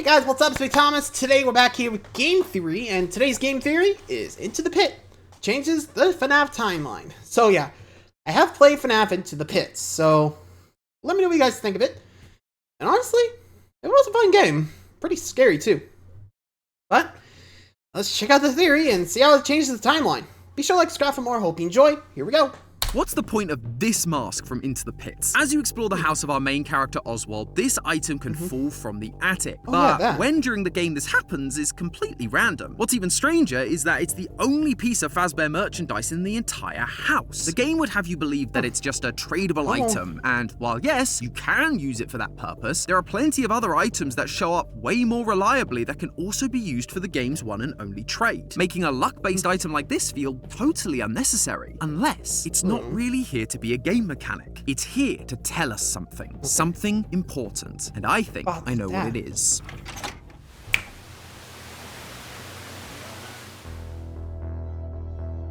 Hey guys, what's up? It's me, Thomas. Today we're back here with Game Theory, and today's Game Theory is Into the Pit. Changes the FNAF timeline. So yeah, I have played FNAF Into the Pit, so let me know what you guys think of it. And honestly, it was a fun game. Pretty scary too. But let's check out the theory and see how it changes the timeline. Be sure to like, subscribe for more. Hope you enjoy. Here we go. What's the point of this mask from Into the Pits? As you explore the house of our main character Oswald, this item can fall from the attic. But when during the game this happens is completely random. What's even stranger is that it's the only piece of Fazbear merchandise in the entire house. The game would have you believe that it's just a tradable item, and while yes, you can use it for that purpose, there are plenty of other items that show up way more reliably that can also be used for the game's one and only trade, making a luck-based item like this feel totally unnecessary, unless it's not really here to be a game mechanic. It's here to tell us something. Something important. And I think I know what it is.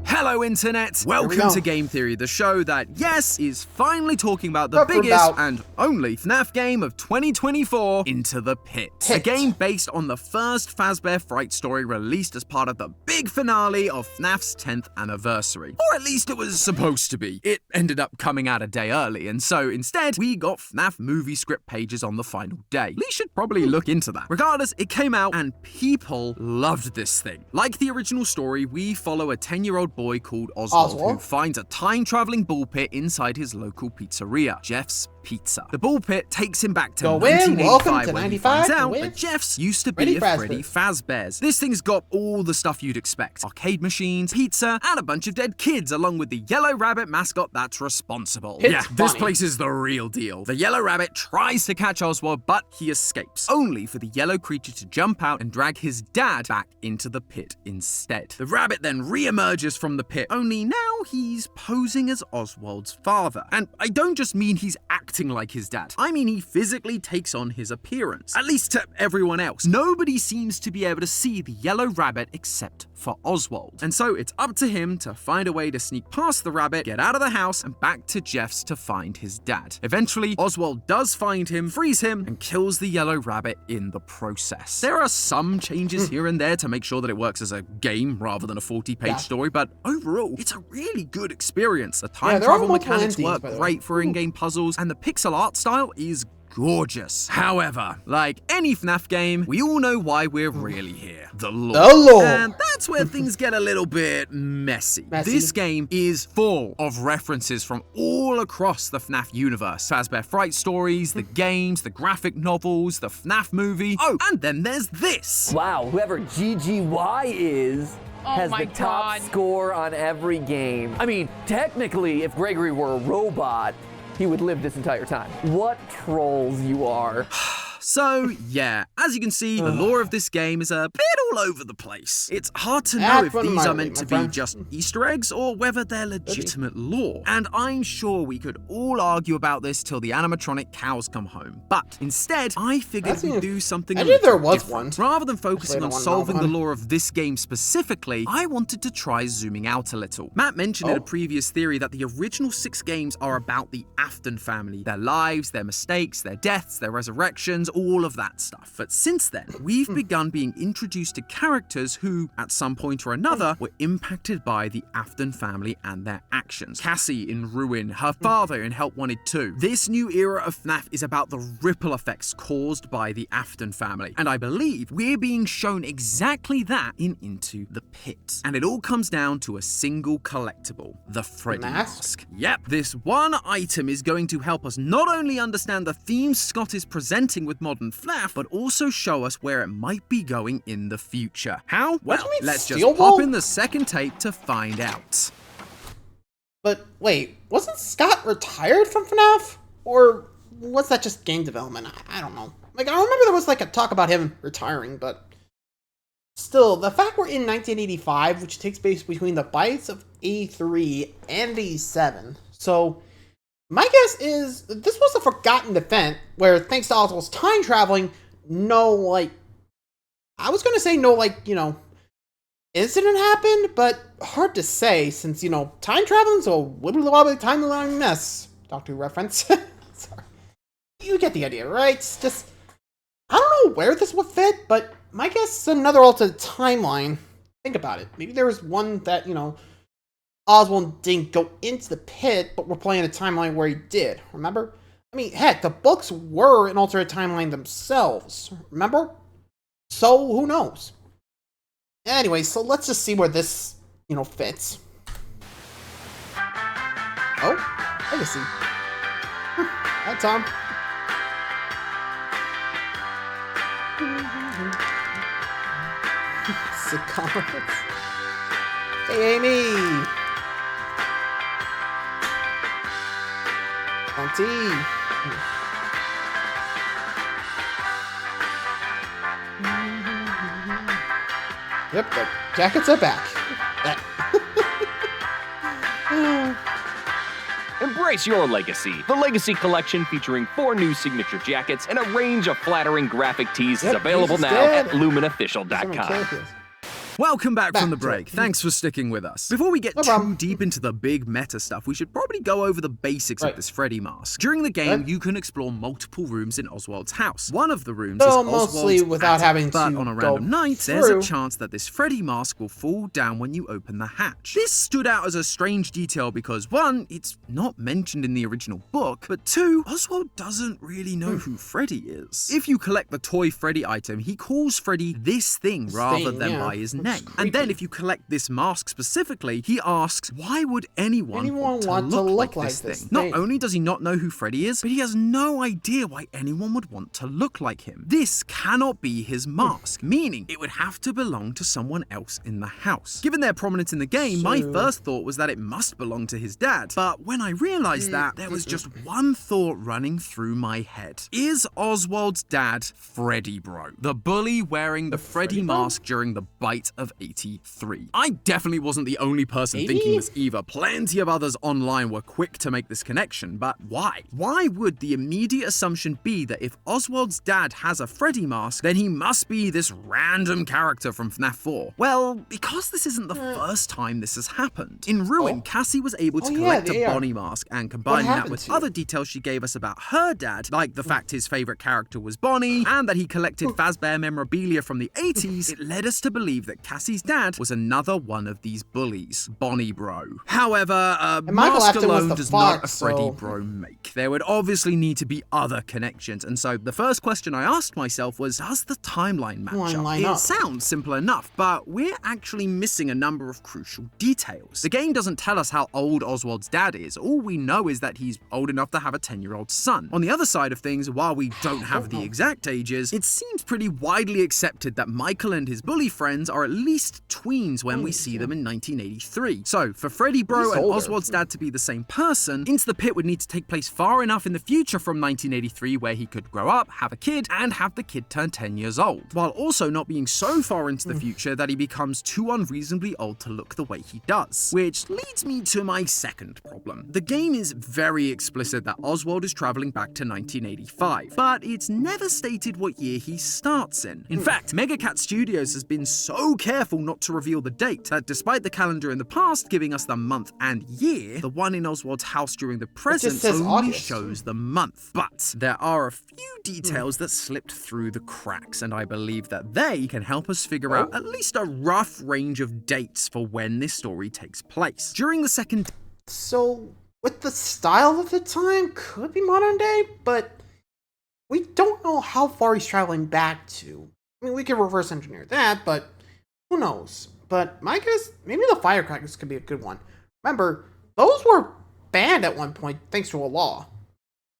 Hello Internet! Welcome to Game Theory, the show that, yes, is finally talking about the biggest and only FNAF game of 2024, Into the Pit. A game based on the first Fazbear Fright story released as part of the big finale of FNAF's 10th anniversary. Or at least it was supposed to be. It ended up coming out a day early, and so instead, we got FNAF movie script pages on the final day. We should probably look into that. Regardless, it came out and people loved this thing. Like the original story, we follow a 10-year-old boy called Oswald, who finds a time-traveling ball pit inside his local pizzeria, Jeff's Pizza. The ball pit takes him back to 1985 when he finds out that Jeff's used to be a Freddy Fazbear's. This thing's got all the stuff you'd expect. Arcade machines, pizza, and a bunch of dead kids along with the Yellow Rabbit mascot that's responsible. This place is the real deal. The Yellow Rabbit tries to catch Oswald, but he escapes, only for the yellow creature to jump out and drag his dad back into the pit instead. The rabbit then re-emerges from the pit, only now he's posing as Oswald's father. And I don't just mean he's acting like his dad. I mean he physically takes on his appearance, at least to everyone else. Nobody seems to be able to see the Yellow Rabbit except for Oswald. And so it's up to him to find a way to sneak past the rabbit, get out of the house, and back to Jeff's to find his dad. Eventually, Oswald does find him, frees him, and kills the Yellow Rabbit in the process. There are some changes here and there to make sure that it works as a game rather than a 40-page story, but overall, it's a really good experience. The time travel mechanics work great for in-game puzzles, and the pixel art style is gorgeous. However, like any FNAF game, we all know why we're really here. The lore. And that's where things get a little bit messy. This game is full of references from all across the FNAF universe. Fazbear Fright stories, the games, the graphic novels, the FNAF movie. Oh, and then there's this. Wow, whoever GGY is has the top score on every game. I mean, technically, if Gregory were a robot, he would live this entire time. What trolls you are. So, yeah, as you can see, the lore of this game is a bit all over the place. It's hard to know if these are meant to be just Easter eggs or whether they're legitimate lore. And I'm sure we could all argue about this till the animatronic cows come home. But instead, I figured we'd do something a little different. Rather than focusing on solving the lore of this game specifically, I wanted to try zooming out a little. Matt mentioned in a previous theory that the original 6 games are about the Afton family, their lives, their mistakes, their deaths, their resurrections, all of that stuff. But since then, we've begun being introduced to characters who, at some point or another, were impacted by the Afton family and their actions. Cassie in Ruin, her father in Help Wanted 2. This new era of FNAF is about the ripple effects caused by the Afton family, and I believe we're being shown exactly that in Into the Pit. And it all comes down to a single collectible, the Freddy mask. Yep, this one item is going to help us not only understand the themes Scott is presenting with modern FNAF, but also show us where it might be going in the future. How? Well, let's just pop in the second tape to find out. But wait, wasn't Scott retired from FNAF? Or was that just game development? I don't know. Like, I remember there was like a talk about him retiring, but still, the fact we're in 1985, which takes place between the bites of 83 and 87, so my guess is this was a forgotten event where, thanks to Oswald's time traveling, no, incident happened, but hard to say since, time traveling's a wibbly-wobbly timeline mess. Doctor Who reference. Sorry. You get the idea, right? Just, I don't know where this would fit, but my guess is another alternate timeline. Think about it. Maybe there was one that, Oswald didn't go into the pit, but we're playing a timeline where he did. Remember? I mean, heck, the books were an alternate timeline themselves. Remember? So, who knows? Anyway, so let's just see where this, fits. Oh, legacy. Hi, Tom. Comments. Hey, Amy. Auntie. Yep, the jackets are back. Embrace your legacy. The Legacy Collection featuring 4 new signature jackets and a range of flattering graphic tees is available now at lumenofficial.com. Welcome back from the break. Thanks for sticking with us. Before we get too deep into the big meta stuff, we should probably go over the basics of this Freddy mask. During the game, you can explore multiple rooms in Oswald's house. One of the rooms is mostly Oswald's without having but to on a random night, there's a chance that this Freddy mask will fall down when you open the hatch. This stood out as a strange detail because 1, it's not mentioned in the original book, but 2, Oswald doesn't really know who Freddy is. If you collect the toy Freddy item, he calls Freddy this thing rather than by his name. And then if you collect this mask specifically, he asks, why would anyone want to look like this thing? Not only does he not know who Freddy is, but he has no idea why anyone would want to look like him. This cannot be his mask, meaning it would have to belong to someone else in the house. Given their prominence in the game, my first thought was that it must belong to his dad. But when I realized that, there was just one thought running through my head. Is Oswald's dad Freddy Bro, the bully wearing the Freddy mask during the bite of 83? I definitely wasn't the only person thinking this either. Plenty of others online were quick to make this connection, but why? Why would the immediate assumption be that if Oswald's dad has a Freddy mask, then he must be this random character from FNAF 4? Well, because this isn't the first time this has happened. In Ruin, Cassie was able to collect a Bonnie mask, and combining that with other details she gave us about her dad, like the fact his favorite character was Bonnie, and that he collected Fazbear memorabilia from the 80s, it led us to believe that Cassie's dad was another one of these bullies, Bonnie Bro. However, a mask alone does not a Freddy Bro make. There would obviously need to be other connections, and so the first question I asked myself was, does the timeline match up? It sounds simple enough, but we're actually missing a number of crucial details. The game doesn't tell us how old Oswald's dad is. All we know is that he's old enough to have a 10-year-old son. On the other side of things, while we don't have the exact ages, it seems pretty widely accepted that Michael and his bully friends are at least tweens when we see them in 1983. So, for Freddy Bro and Oswald's dad to be the same person, Into the Pit would need to take place far enough in the future from 1983 where he could grow up, have a kid, and have the kid turn 10 years old, while also not being so far into the future that he becomes too unreasonably old to look the way he does. Which leads me to my second problem. The game is very explicit that Oswald is traveling back to 1985, but it's never stated what year he starts in. In fact, Megacat Studios has been so careful not to reveal the date that despite the calendar in the past giving us the month and year, the one in Oswald's house during the present only shows the month. But there are a few details that slipped through the cracks, and I believe that they can help us figure out at least a rough range of dates for when this story takes place. During the second... So, with the style of the time, could be modern day, but we don't know how far he's traveling back to. I mean, we could reverse engineer that, but who knows? But my guess, maybe the firecrackers could be a good one. Remember, those were banned at one point thanks to a law.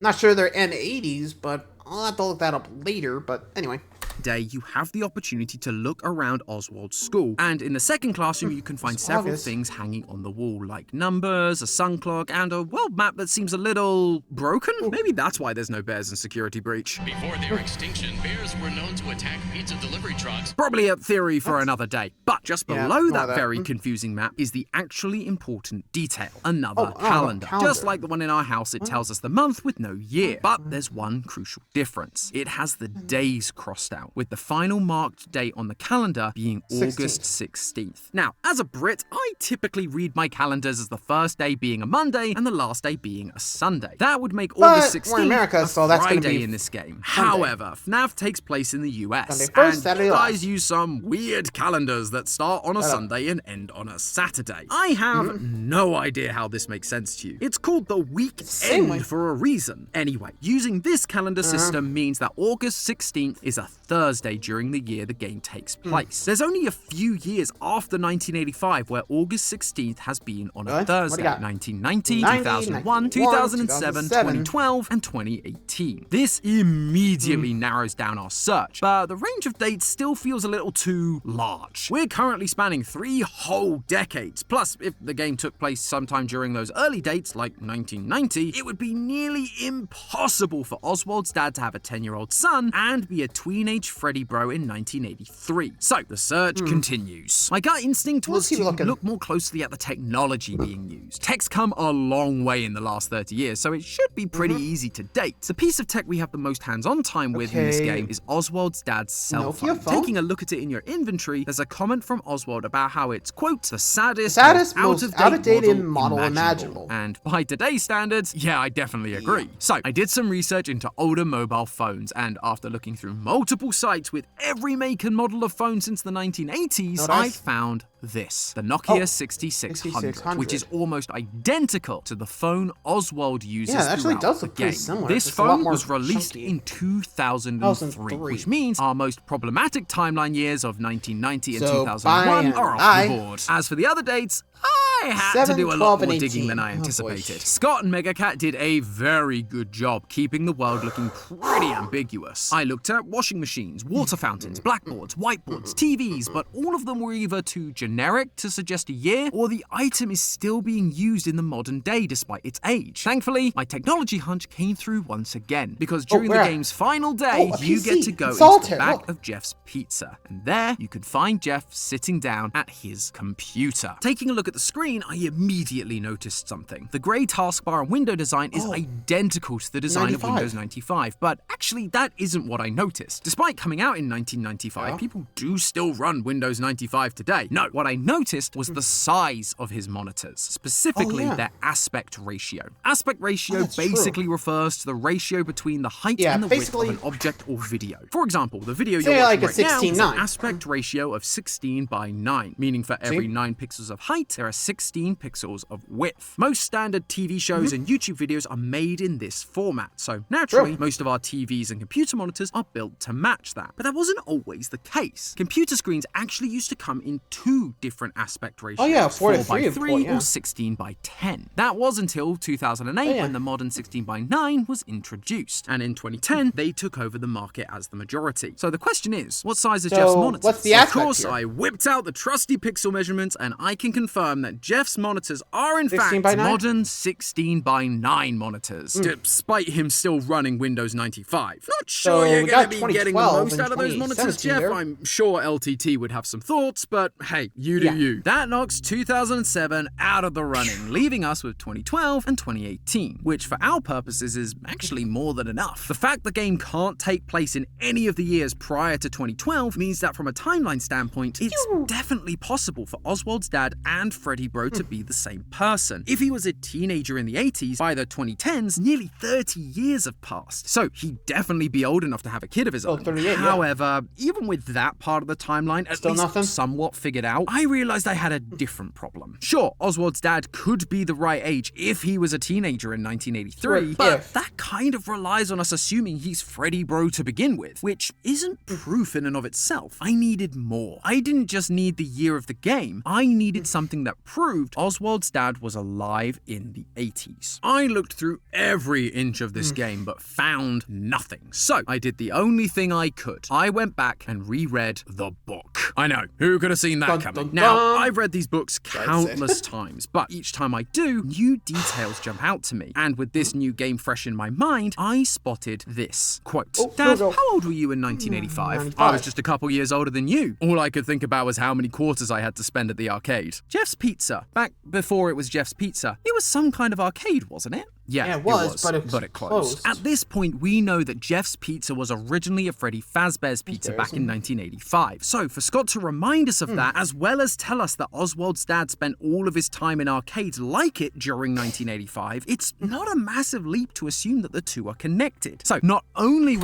Not sure they're M80s, but I'll have to look that up later, but anyway. Day, you have the opportunity to look around Oswald's school, and in the second classroom you can find several things hanging on the wall, like numbers, a sun clock, and a world map that seems a little broken. Maybe that's why there's no bears in Security Breach. Before their extinction, bears were known to attack pizza delivery trucks. Probably a theory for another day, but just below that very confusing map is the actually important detail, another calendar. Just like the one in our house, it tells us the month with no year, but there's one crucial difference. It has the days crossed out. out, with the final marked date on the calendar being August 16th. Now, as a Brit, I typically read my calendars as the first day being a Monday and the last day being a Sunday. That would make August 16th we're in America, so that's gonna Friday be in this game. Sunday. However, FNAF takes place in the US, Sunday first, and Saturday you last. guys use some weird calendars that start on a Sunday and end on a Saturday. I have no idea how this makes sense to you. It's called the week same way. end for a reason. Anyway, using this calendar system means that August 16th is a Thursday during the year the game takes place. There's only a few years after 1985 where August 16th has been on a Really? Thursday. 1990, 2001, 2007, 2012, and 2018. This immediately narrows down our search, but the range of dates still feels a little too large. We're currently spanning 3 whole decades. Plus, if the game took place sometime during those early dates, like 1990, it would be nearly impossible for Oswald's dad to have a 10-year-old son and be a teenage Freddy bro in 1983. So, the search continues. My gut instinct was to look more closely at the technology being used. Tech's come a long way in the last 30 years, so it should be pretty easy to date. The piece of tech we have the most hands-on time with in this game is Oswald's dad's cell phone. Taking a look at it in your inventory, there's a comment from Oswald about how it's, quote, the saddest most out-of-date model imaginable. And by today's standards, yeah, I definitely agree. So, I did some research into older mobile phones, and after looking through multiple sites with every make and model of phone since the 1980s, I found this, the Nokia 6600, which is almost identical to the phone Oswald uses throughout the game. This phone was released in 2003, which means our most problematic timeline years of 1990 and 2001 are off the board. As for the other dates, I had to do a lot more digging than I anticipated. Scott and Megacat did a very good job keeping the world looking pretty ambiguous. I looked at washing machines, water fountains, blackboards, whiteboards, TVs, but all of them were either too generic to suggest a year, or the item is still being used in the modern day despite its age. Thankfully, my technology hunch came through once again, because during the game's final day, you get to go into the back of Jeff's pizza, and there you can find Jeff sitting down at his computer. Taking a look at the screen, I immediately noticed something. The grey taskbar and window design is identical to the design of Windows 95, but actually that isn't what I noticed. Despite coming out in 1995, people do still run Windows 95 today. No, what I noticed was the size of his monitors, specifically their aspect ratio. Aspect ratio basically refers to the ratio between the height and the width of an object or video. For example, the video you're watching right now is an aspect ratio of 16:9, meaning for every 9 pixels of height, there are 16 pixels of width. Most standard TV shows and YouTube videos are made in this format, so naturally, most of our TVs and computer monitors are built to match that. But that wasn't always the case. Computer screens actually used to come in 2 different aspect ratios, 4:3 or 16:10. That was until 2008 when the modern 16:9 was introduced, and in 2010, they took over the market as the majority. So the question is, what size is Jeff's monitor? What's the aspect Of course, here? I whipped out the trusty pixel measurements, and I can confirm that Jeff's monitors are in fact 16:9? modern 16:9 monitors, despite him still running Windows 95. Not sure you're going to be getting the most out of those monitors, Jeff. I'm sure LTT would have some thoughts, but hey, you do you. That knocks 2007 out of the running, leaving us with 2012 and 2018, which for our purposes is actually more than enough. The fact the game can't take place in any of the years prior to 2012 means that from a timeline standpoint, it's definitely possible for Oswald's dad and Freddy Bro to be the same person. If he was a teenager in the 80s, by the 2010s, nearly 30 years have passed. So he'd definitely be old enough to have a kid of his own. 38, However, even with that part of the timeline at least somewhat figured out, I realized I had a different problem. Sure, Oswald's dad could be the right age if he was a teenager in 1983, but that kind of relies on us assuming he's Freddy Bro to begin with, which isn't proof in and of itself. I needed more. I didn't just need the year of the game, I needed something that proved Oswald's dad was alive in the 80s. I looked through every inch of this game but found nothing. So I did the only thing I could. I went back and reread the book. I know, who could have seen that coming? Now, I've read these books countless times, but each time I do, new details jump out to me. And with this new game fresh in my mind, I spotted this. Quote, Dad, how old were you in 1985? I was just a couple years older than you. All I could think about was how many quarters I had to spend at the arcade. Jeff's Pizza Pizza. Back before it was Jeff's Pizza, it was some kind of arcade, wasn't it? Yeah, it was, but it closed. At this point, we know that Jeff's Pizza was originally a Freddy Fazbear's Pizza back in 1985. So for Scott to remind us of that, as well as tell us that Oswald's dad spent all of his time in arcades like it during 1985, it's not a massive leap to assume that the two are connected. So not only...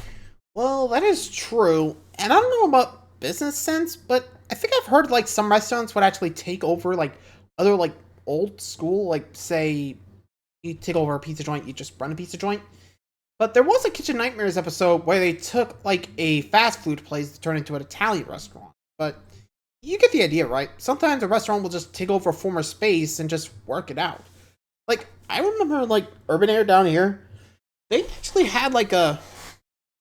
Well, that is true, and I don't know about business sense, but I think I've heard, like, some restaurants would actually take over, like, other, like, old school, like, say... You take over a pizza joint, you just run a pizza joint. But there was a Kitchen Nightmares episode where they took, like, a fast food place to turn into an Italian restaurant. But you get the idea, right? Sometimes a restaurant will just take over a former space and just work it out. Like, I remember, like, Urban Air down here, they actually had, like, I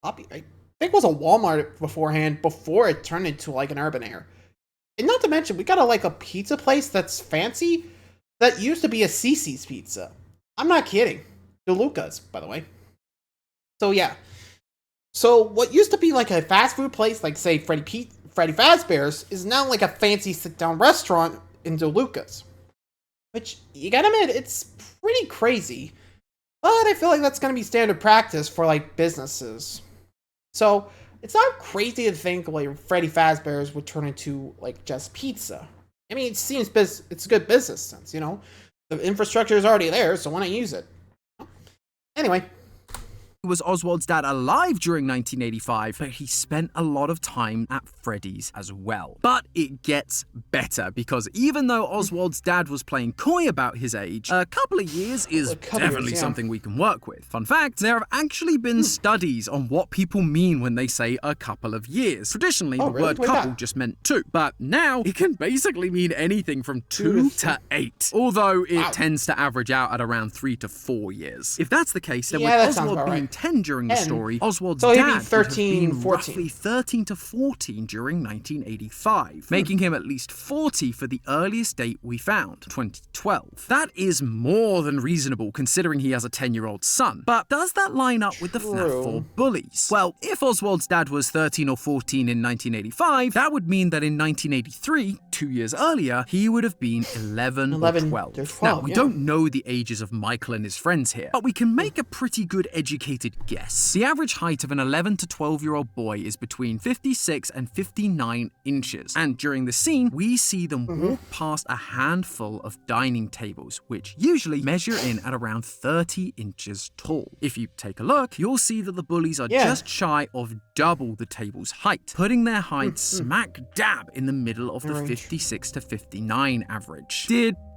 think it was a Walmart beforehand, before it turned into, like, an Urban Air. And not to mention, we got a pizza place that's fancy that used to be a Cece's Pizza. I'm not kidding. DeLuca's, by the way. So, yeah. So, what used to be like a fast food place, like, say, Freddy Fazbear's, is now like a fancy sit-down restaurant in DeLuca's. Which, you gotta admit, it's pretty crazy. But I feel like that's gonna be standard practice for, like, businesses. So, it's not crazy to think, like, Freddy Fazbear's would turn into, like, just pizza. I mean, it seems it's a good business sense, you know? The infrastructure is already there, so why not use it? Anyway. Was Oswald's dad alive during 1985, but he spent a lot of time at Freddy's as well. But it gets better, because even though Oswald's dad was playing coy about his age, a couple of years is definitely something we can work with. Fun fact, there have actually been studies on what people mean when they say a couple of years. Traditionally, the word couple just meant 2, but now it can basically mean anything from 2 to 8, although it tends to average out at around 3 to 4 years. If that's the case, then with Oswald being 10 during the story, Oswald's dad would have been roughly 13 to 14 during 1985, making him at least 40 for the earliest date we found, 2012. That is more than reasonable considering he has a 10-year-old son. But does that line up with the FNAF 4 bullies? Well, if Oswald's dad was 13 or 14 in 1985, that would mean that in 1983, 2 years earlier, he would have been 11 or 12. Now, we don't know the ages of Michael and his friends here, but we can make a pretty good educated guess. The average height of an 11 to 12-year-old boy is between 56 and 59 inches. And during the scene, we see them walk past a handful of dining tables, which usually measure in at around 30 inches tall. If you take a look, you'll see that the bullies are just shy of double the table's height, putting their height smack dab in the middle of the 56 to 59 average.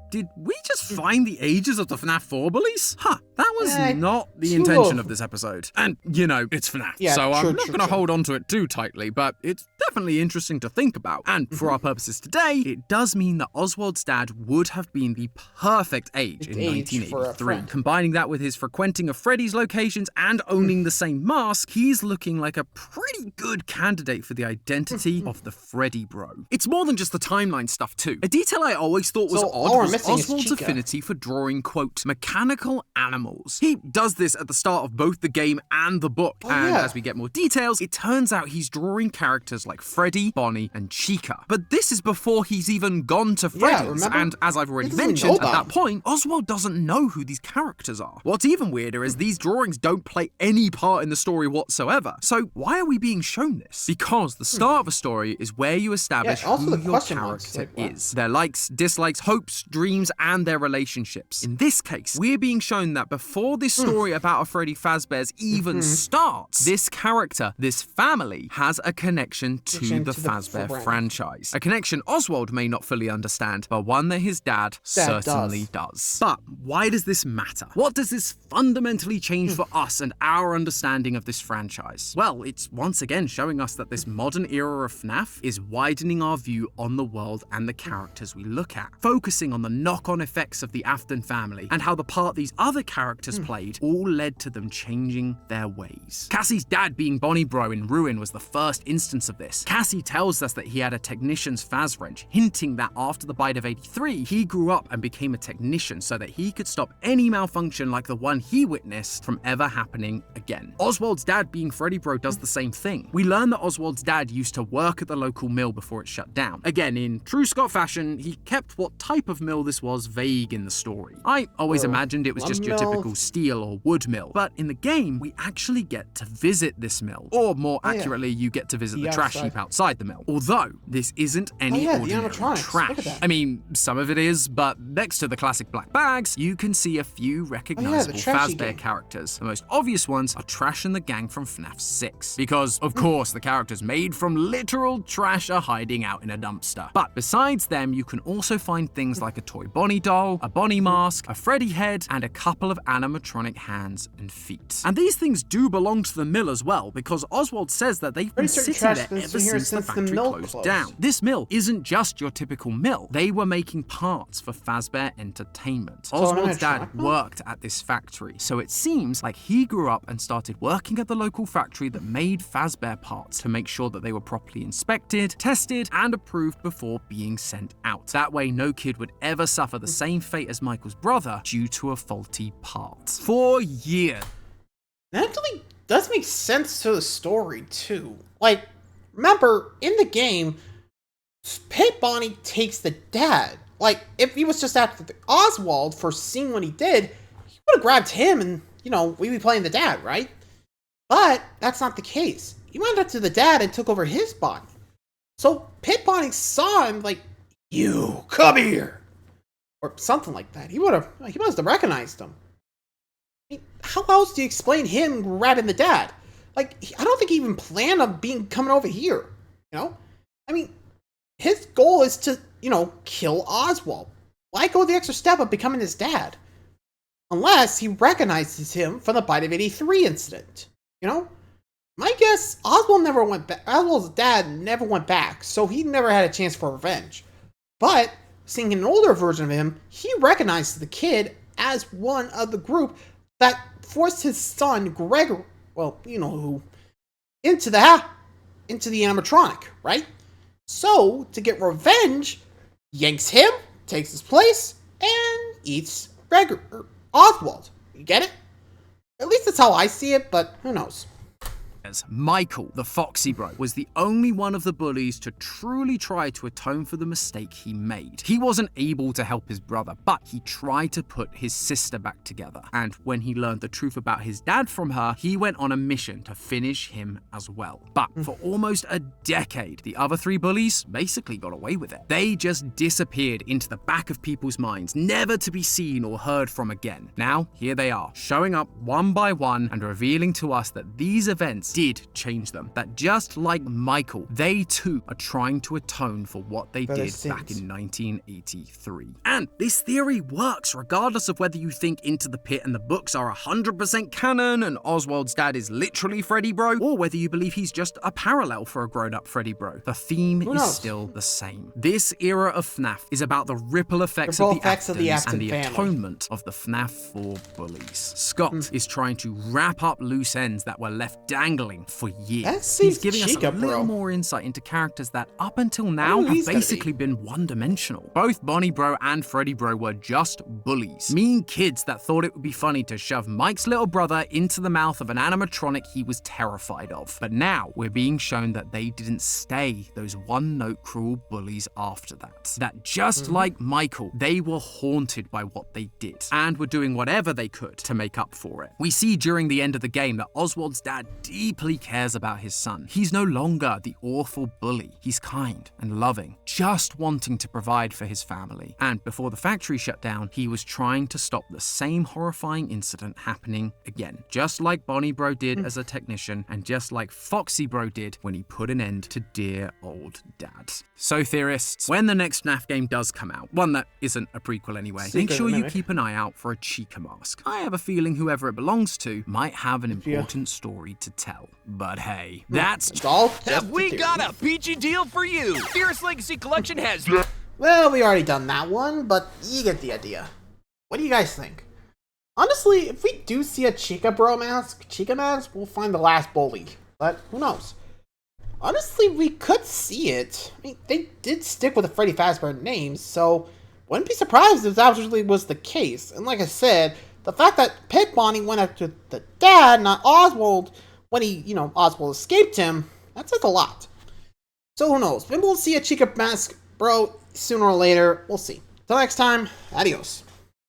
Did we just find the ages of the FNAF 4 bullies? Huh, that was not the intention of this episode. And, you know, it's FNAF, so I'm not going to hold on to it too tightly, but it's definitely interesting to think about. And for our purposes today, it does mean that Oswald's dad would have been the perfect age in 1983. Combining that with his frequenting of Freddy's locations and owning the same mask, he's looking like a pretty good candidate for the identity of the Freddy bro. It's more than just the timeline stuff too. A detail I always thought was odd was Oswald's affinity for drawing, quote, mechanical animals. He does this at the start of both the game and the book, and as we get more details, it turns out he's drawing characters like Freddy, Bonnie, and Chica. But this is before he's even gone to Freddy's, and as I've already mentioned, at that point, Oswald doesn't know who these characters are. What's even weirder is these drawings don't play any part in the story whatsoever. So why are we being shown this? Because the start of a story is where you establish who your character is. Their likes, dislikes, hopes, dreams, and their relationships. In this case, we're being shown that before this story about a Freddy Fazbear's even starts, this character, this family, has a connection to the Fazbear franchise. A connection Oswald may not fully understand, but one that his dad certainly does. But why does this matter? What does this fundamentally change for us and our understanding of this franchise? Well, it's once again showing us that this modern era of FNAF is widening our view on the world and the characters we look at, focusing on the knock-on effects of the Afton family and how the part these other characters played all led to them changing their ways. Cassie's dad being Bonnie Bro in Ruin was the first instance of this. Cassie tells us that he had a technician's Faz wrench, hinting that after the bite of 83, he grew up and became a technician so that he could stop any malfunction like the one he witnessed from ever happening again. Oswald's dad being Freddy Bro does the same thing. We learn that Oswald's dad used to work at the local mill before it shut down. Again, in true Scott fashion, he kept what type of mill this was vague in the story. I always imagined it was just your typical steel or wood mill, but in the game, we actually get to visit this mill. Or more accurately, you get to visit the trash heap outside the mill. Although, this isn't any ordinary trash. I mean, some of it is, but next to the classic black bags, you can see a few recognizable Fazbear characters. The most obvious ones are Trash and the gang from FNAF 6. Because, of course, the characters made from literal trash are hiding out in a dumpster. But besides them, you can also find things like a toy Bonnie doll, a Bonnie mask, a Freddy head, and a couple of animatronic hands and feet. And these things do belong to the mill as well, because Oswald says that they've been sitting there ever since the factory closed down. This mill isn't just your typical mill. They were making parts for Fazbear Entertainment. Oswald's dad worked at this factory, so it seems like he grew up and started working at the local factory that made Fazbear parts to make sure that they were properly inspected, tested, and approved before being sent out. That way, no kid would ever suffer the same fate as Michael's brother due to a faulty part. For years. That actually does make sense to the story, too. Like, remember, in the game, Pit Bonnie takes the dad. Like, if he was just after Oswald for seeing what he did, he would have grabbed him and, we'd be playing the dad, right? But that's not the case. He went up to the dad and took over his body. So Pit Bonnie saw him like, "You, come here!" Or something like that. He must have recognized him. I mean, how else do you explain him grabbing the dad? Like, I don't think he even planned on coming over here, I mean, his goal is to, kill Oswald. Why go the extra step of becoming his dad? Unless he recognizes him from the Bite of 83 incident, My guess, Oswald's dad never went back, so he never had a chance for revenge. But, seeing an older version of him, he recognized the kid as one of the group that forced his son, Gregory, well, you know who, into the animatronic, right? So, to get revenge, yanks him, takes his place, and eats Oswald. You get it? At least that's how I see it, but who knows? Michael, the Foxy Bro, was the only one of the bullies to truly try to atone for the mistake he made. He wasn't able to help his brother, but he tried to put his sister back together. And when he learned the truth about his dad from her, he went on a mission to finish him as well. But for almost a decade, the other three bullies basically got away with it. They just disappeared into the back of people's minds, never to be seen or heard from again. Now, here they are, showing up one by one and revealing to us that these events did change them. That just like Michael, they too are trying to atone for what they did back in 1983. And this theory works regardless of whether you think Into the Pit and the books are 100% canon and Oswald's dad is literally Freddy Bro, or whether you believe he's just a parallel for a grown-up Freddy Bro. The theme is still the same. This era of FNAF is about the ripple effects of the Aftons and the atonement of the FNAF 4 bullies. Scott is trying to wrap up loose ends that were left dangling for years. He's giving us a little more insight into characters that up until now have basically been one-dimensional. Both Bonnie Bro and Freddy Bro were just bullies. Mean kids that thought it would be funny to shove Mike's little brother into the mouth of an animatronic he was terrified of. But now we're being shown that they didn't stay those one-note cruel bullies after that. That just like Michael, they were haunted by what they did and were doing whatever they could to make up for it. We see during the end of the game that Oswald's dad deeply cares about his son. He's no longer the awful bully. He's kind and loving, just wanting to provide for his family. And before the factory shut down, he was trying to stop the same horrifying incident happening again, just like Bonnie Bro did as a technician and just like Foxy Bro did when he put an end to dear old dad. So theorists, when the next FNAF game does come out, one that isn't a prequel anyway, make sure you keep an eye out for a Chica mask. I have a feeling whoever it belongs to might have an important story to tell. But hey, that's all. Have we got a peachy deal for you? Fierce Legacy Collection has... Well, we already done that one, but you get the idea. What do you guys think? Honestly, if we do see a Chica mask, we'll find the last bully. But who knows? Honestly, we could see it. I mean, they did stick with the Freddy Fazbear names, so wouldn't be surprised if that actually was the case. And like I said, the fact that Pit Bonnie went after the dad, not Oswald, when Oswald escaped him, that says a lot. So who knows? Maybe we'll see a Chica mask, bro, sooner or later. We'll see. Till next time, adios.